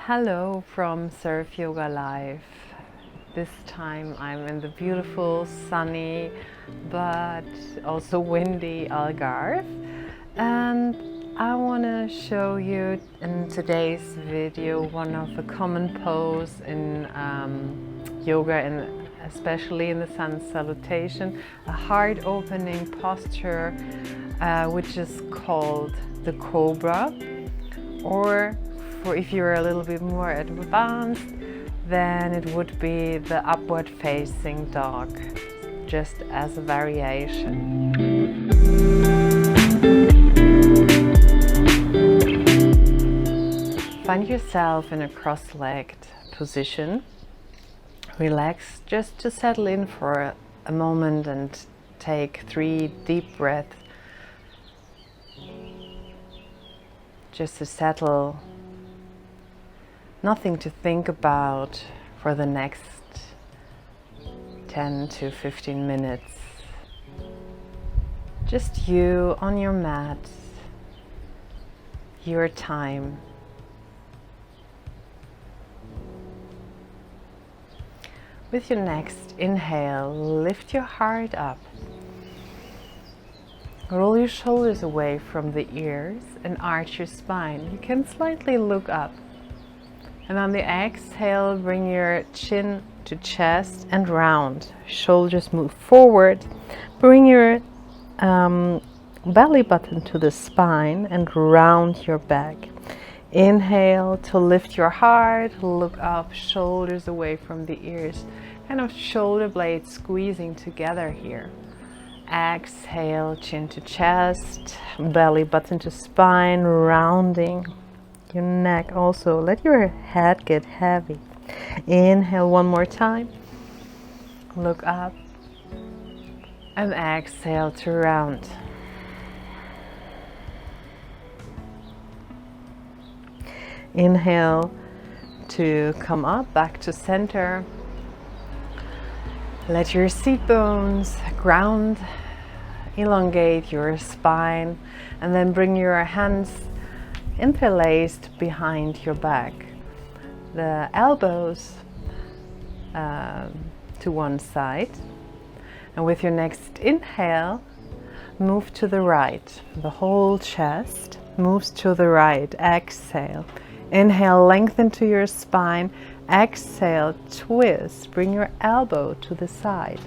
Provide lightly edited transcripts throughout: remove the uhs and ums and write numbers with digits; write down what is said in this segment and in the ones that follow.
Hello from SurfYogaLife. This time I'm in the beautiful, sunny, but also windy Algarve, and I want to show you in today's video one of the common poses in yoga, and especially in the sun salutation, a heart-opening posture, which is called the Cobra, or if you're a little bit more advanced, then it would be the upward facing dog, just as a variation. Find yourself in a cross-legged position. Relax just to settle in for a moment and take 3 deep breaths just to settle. Nothing to think about for the next 10 to 15 minutes. Just you on your mat, your time. With your next inhale, lift your heart up. Roll your shoulders away from the ears and arch your spine. You can slightly look up. And on the exhale, bring your chin to chest and round. Shoulders move forward. Bring your belly button to the spine and round your back. Inhale to lift your heart, look up, shoulders away from the ears. Kind of shoulder blades squeezing together here. Exhale, chin to chest, belly button to spine, rounding your neck. Also let your head get heavy. Inhale one more time, look up, and exhale to round. Inhale to come up, back to center. Let your seat bones ground, elongate your spine, and then bring your hands interlaced behind your back, the elbows to one side, and with your next inhale, move to the right. The whole chest moves to the right. Exhale. Inhale, lengthen to your spine. Exhale, twist. Bring your elbow to the side.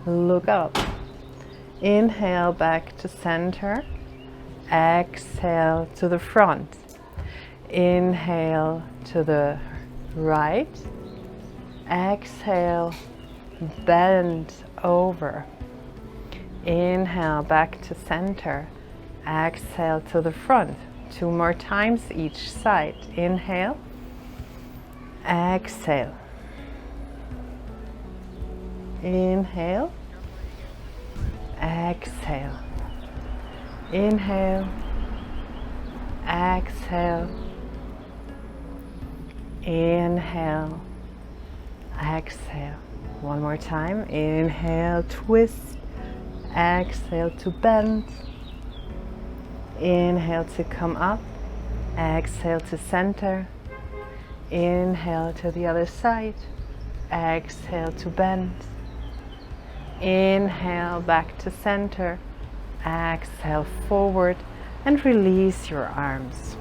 Look up. Inhale, back to center. Exhale to the front. Inhale to the right. Exhale, bend over. Inhale, back to center. Exhale to the front. 2 more times each side. Inhale. Exhale. Inhale. Exhale. Inhale. Exhale. Inhale. Exhale. One more time. Inhale, twist. Exhale to bend. Inhale to come up. Exhale to center. Inhale to the other side. Exhale to bend. Inhale back to center. Exhale forward and release your arms.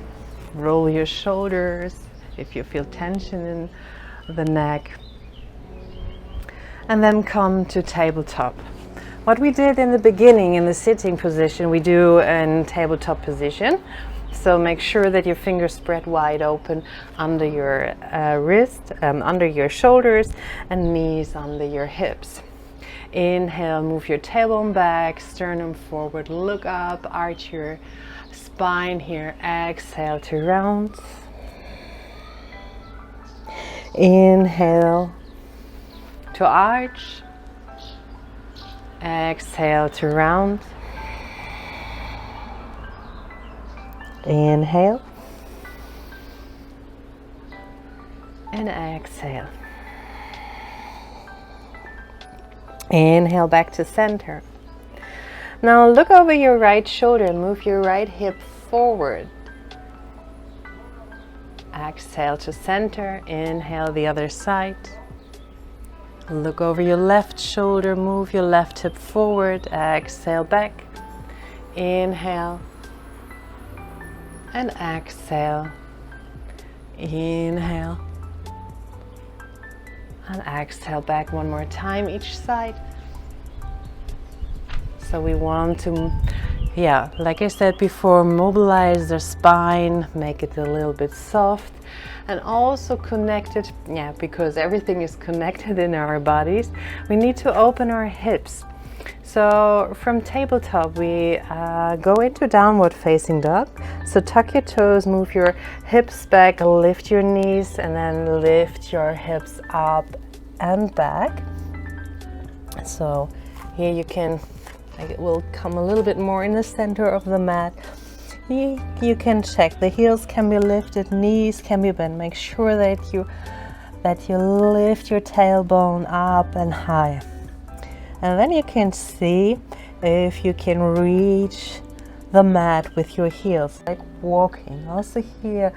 Roll your shoulders if you feel tension in the neck. And then come to tabletop. What we did in the beginning in the sitting position, we do in tabletop position. So make sure that your fingers spread wide open under your wrist, under your shoulders, and knees under your hips. Inhale, move your tailbone back, sternum forward, look up, arch your spine here. Exhale to round. Inhale to arch. Exhale to round. Inhale. And exhale. Inhale back to center. Now look over your right shoulder and move your right hip forward. Exhale to center. Inhale the other side. Look over your left shoulder, move your left hip forward. Exhale back. Inhale. And exhale. Inhale. And exhale back one more time each side. So we want to, yeah, like I said before, mobilize the spine, make it a little bit soft, and also connected, yeah, because everything is connected in our bodies. We need to open our hips. So from tabletop, we go into downward facing dog. So tuck your toes, move your hips back, lift your knees, and then lift your hips up and back. So here you can, it will come a little bit more in the center of the mat. You can check, the heels can be lifted, knees can be bent. Make sure that you lift your tailbone up and high. And then you can see if you can reach the mat with your heels, like walking. Also here,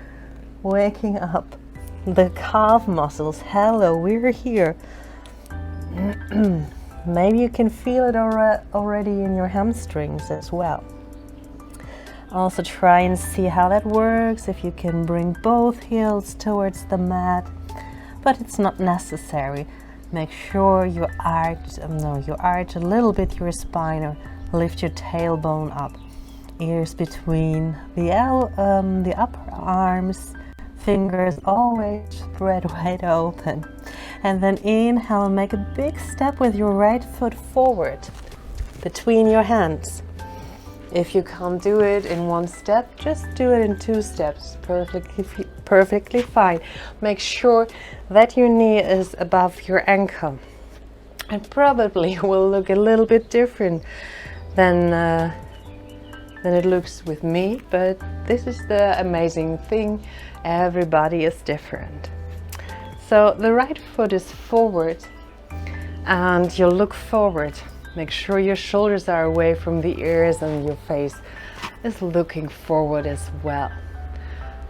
waking up the calf muscles. Hello, we're here. Maybe you can feel it already in your hamstrings as well. Also try and see how that works, if you can bring both heels towards the mat, but it's not necessary. Make sure you arch a little bit your spine, or lift your tailbone up. Ears between the upper arms, fingers always spread wide open. And then inhale and make a big step with your right foot forward between your hands. If you can't do it in one step, just do it in 2 steps. Perfectly fine. Make sure that your knee is above your ankle. It probably will look a little bit different than it looks with me, but this is the amazing thing. Everybody is different. So the right foot is forward and you look forward. Make sure your shoulders are away from the ears and your face is looking forward as well.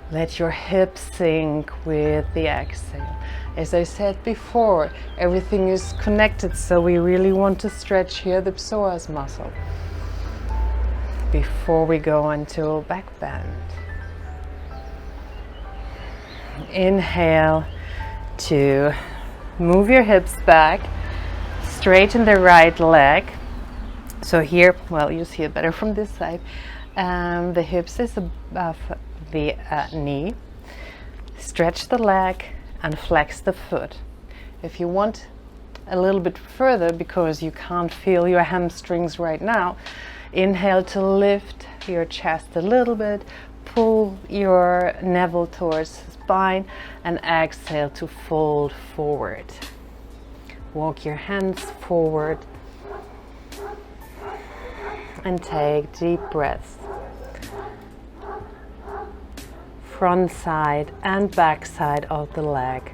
Let your hips sink with the exhale. As I said before, everything is connected, so we really want to stretch here the psoas muscle before we go into back bend. Inhale to move your hips back. Straighten the right leg. So here, well, you see it better from this side. The hips is above the knee. Stretch the leg and flex the foot. If you want a little bit further, because you can't feel your hamstrings right now, inhale to lift your chest a little bit. Pull your navel towards the spine and exhale to fold forward. Walk your hands forward and take deep breaths. Front side and back side of the leg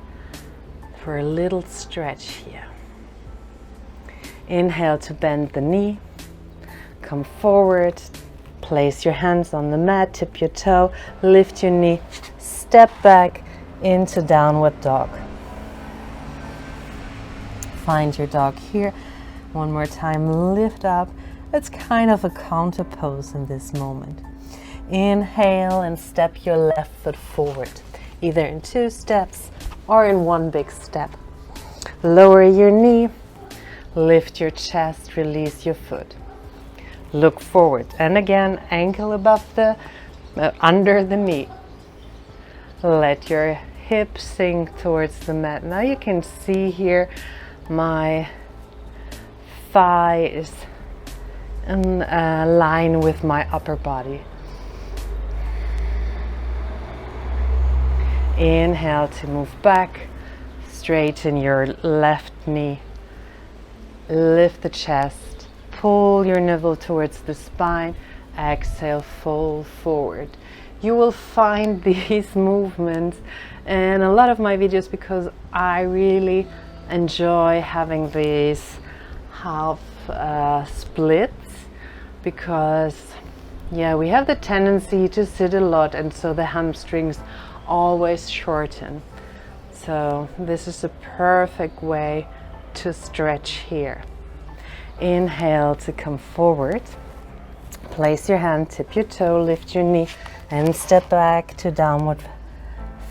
for a little stretch here. Inhale to bend the knee. Come forward. Place your hands on the mat, tip your toe, lift your knee, step back into downward dog. Find your dog here. One more time, lift up. It's kind of a counter pose in this moment. Inhale and step your left foot forward, either in 2 steps or in 1 big step. Lower your knee, lift your chest, release your foot. Look forward, and again, ankle above under the knee. Let your hips sink towards the mat. Now you can see here my thigh is in line with my upper body. Inhale to move back, straighten your left knee, lift the chest, pull your navel towards the spine, exhale, fold forward. You will find these movements in a lot of my videos because I really enjoy having these half splits, because we have the tendency to sit a lot, and so the hamstrings always shorten. So this is a perfect way to stretch here. Inhale to come forward. Place your hand, tip your toe, lift your knee, and step back to downward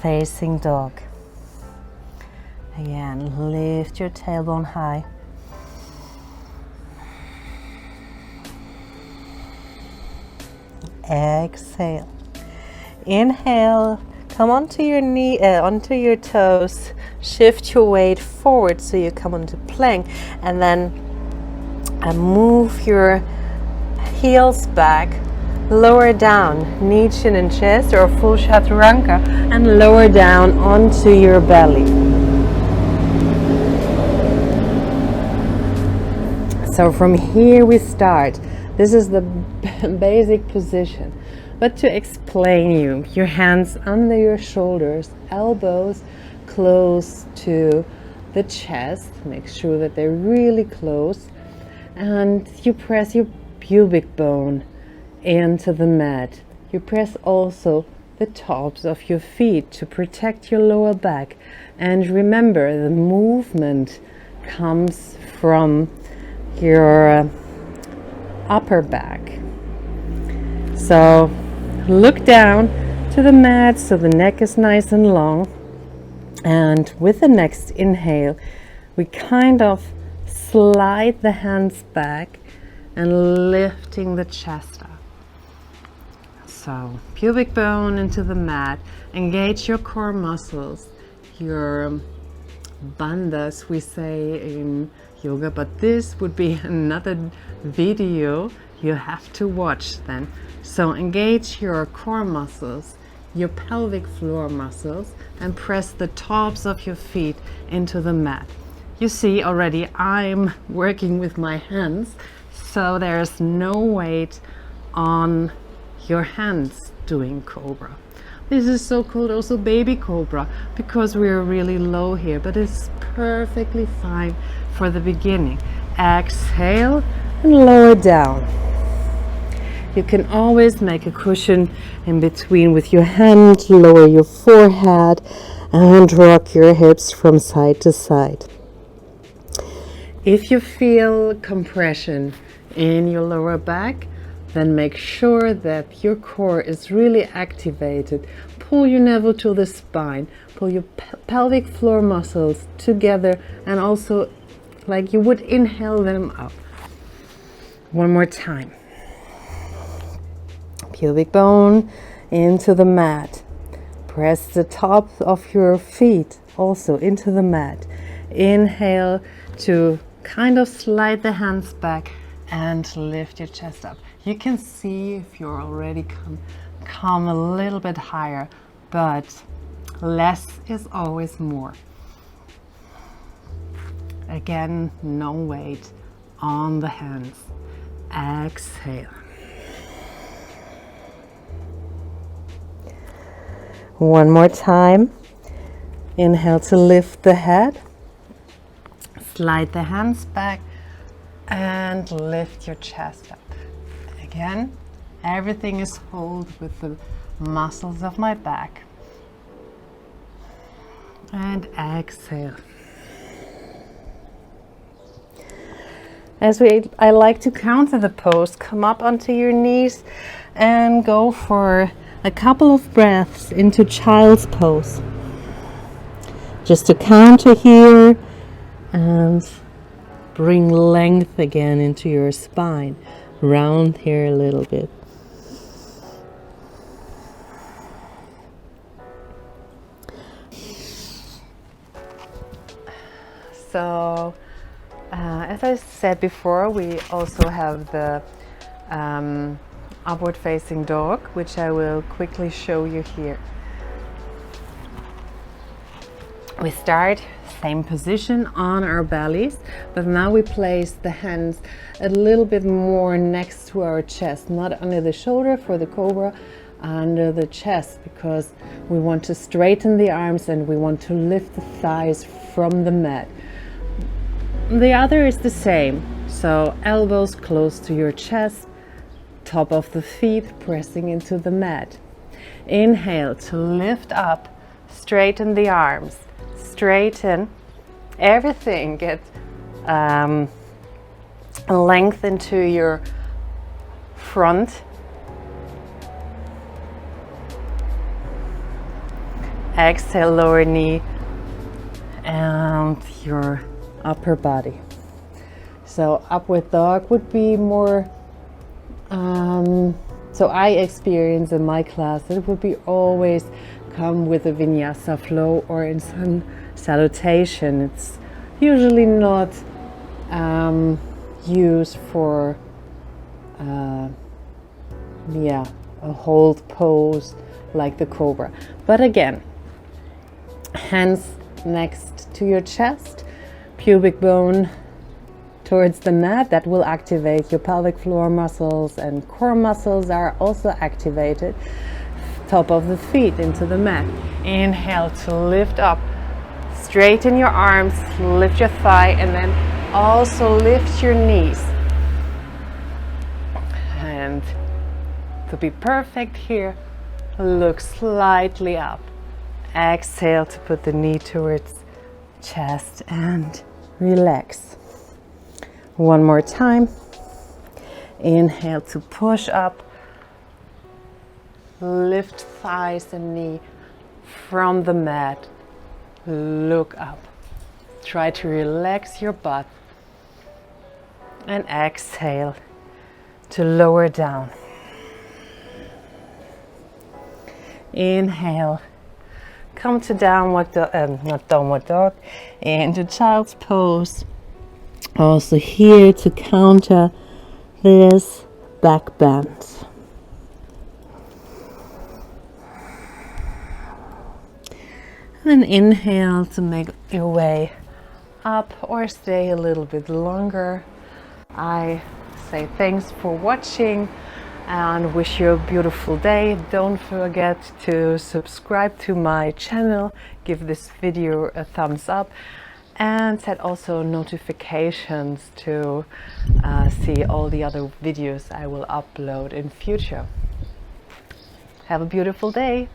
facing dog. Again, lift your tailbone high. Exhale. Inhale, come onto your knee, onto your toes. Shift your weight forward so you come onto plank, and then move your heels back. Lower down, knee, chin, and chest, or full chaturanga, and lower down onto your belly. So from here we start. This is the basic position. But to explain you, your hands under your shoulders, elbows close to the chest. Make sure that they're really close. And you press your pubic bone into the mat. You press also the tops of your feet to protect your lower back. And remember, the movement comes from your upper back. So look down to the mat so the neck is nice and long. And with the next inhale, we kind of slide the hands back and lifting the chest up. So pubic bone into the mat, engage your core muscles, your bandhas we say in yoga, but this would be another video you have to watch then. So engage your core muscles, your pelvic floor muscles, and press the tops of your feet into the mat. You see already I'm working with my hands, so there's no weight on your hands doing cobra. This is so called also baby cobra because we're really low here, but it's perfectly fine for the beginning. Exhale and lower down. You can always make a cushion in between with your hand, lower your forehead and rock your hips from side to side. If you feel compression in your lower back, then make sure that your core is really activated. Pull your navel to the spine, pull your pelvic floor muscles together, and also like you would inhale them up. One more time. Pubic bone into the mat. Press the top of your feet also into the mat. Inhale to kind of slide the hands back and lift your chest up. You can see if you're already come a little bit higher, but less is always more. Again, no weight on the hands. Exhale. One more time. Inhale to lift the head. Slide the hands back and lift your chest up. Again, everything is held with the muscles of my back. And exhale. I like to counter the pose. Come up onto your knees and go for a couple of breaths into child's pose. Just to counter here and bring length again into your spine. Round here a little bit. So, as I said before, we also have the upward facing dog, which I will quickly show you here. We start same position on our bellies, but now we place the hands a little bit more next to our chest, not under the shoulder for the cobra, under the chest, because we want to straighten the arms and we want to lift the thighs from the mat. The other is the same, so elbows close to your chest, top of the feet pressing into the mat. Inhale to lift up, straighten the arms, straighten. Everything gets length into your front. Exhale, lower knee and your upper body. So upward dog would be more, so I experience in my class that it would be always come with a vinyasa flow or in sun salutation. It's usually not used for a hold pose like the cobra. But again, hands next to your chest, pubic bone towards the mat. That will activate your pelvic floor muscles, and core muscles are also activated. Top of the feet into the mat. Inhale to lift up, straighten your arms, lift your thigh, and then also lift your knees. And to be perfect here, look slightly up. Exhale to put the knee towards chest and relax. One more time. Inhale to push up. Lift thighs and knee from the mat. Look up. Try to relax your butt. And exhale to lower down. Inhale. Come to downward dog, not downward dog, into child's pose. Also here to counter this back bend. And then inhale to make your way up or stay a little bit longer. I say thanks for watching and wish you a beautiful day. Don't forget to subscribe to my channel, give this video a thumbs up, and set also notifications to see all the other videos I will upload in future. Have a beautiful day.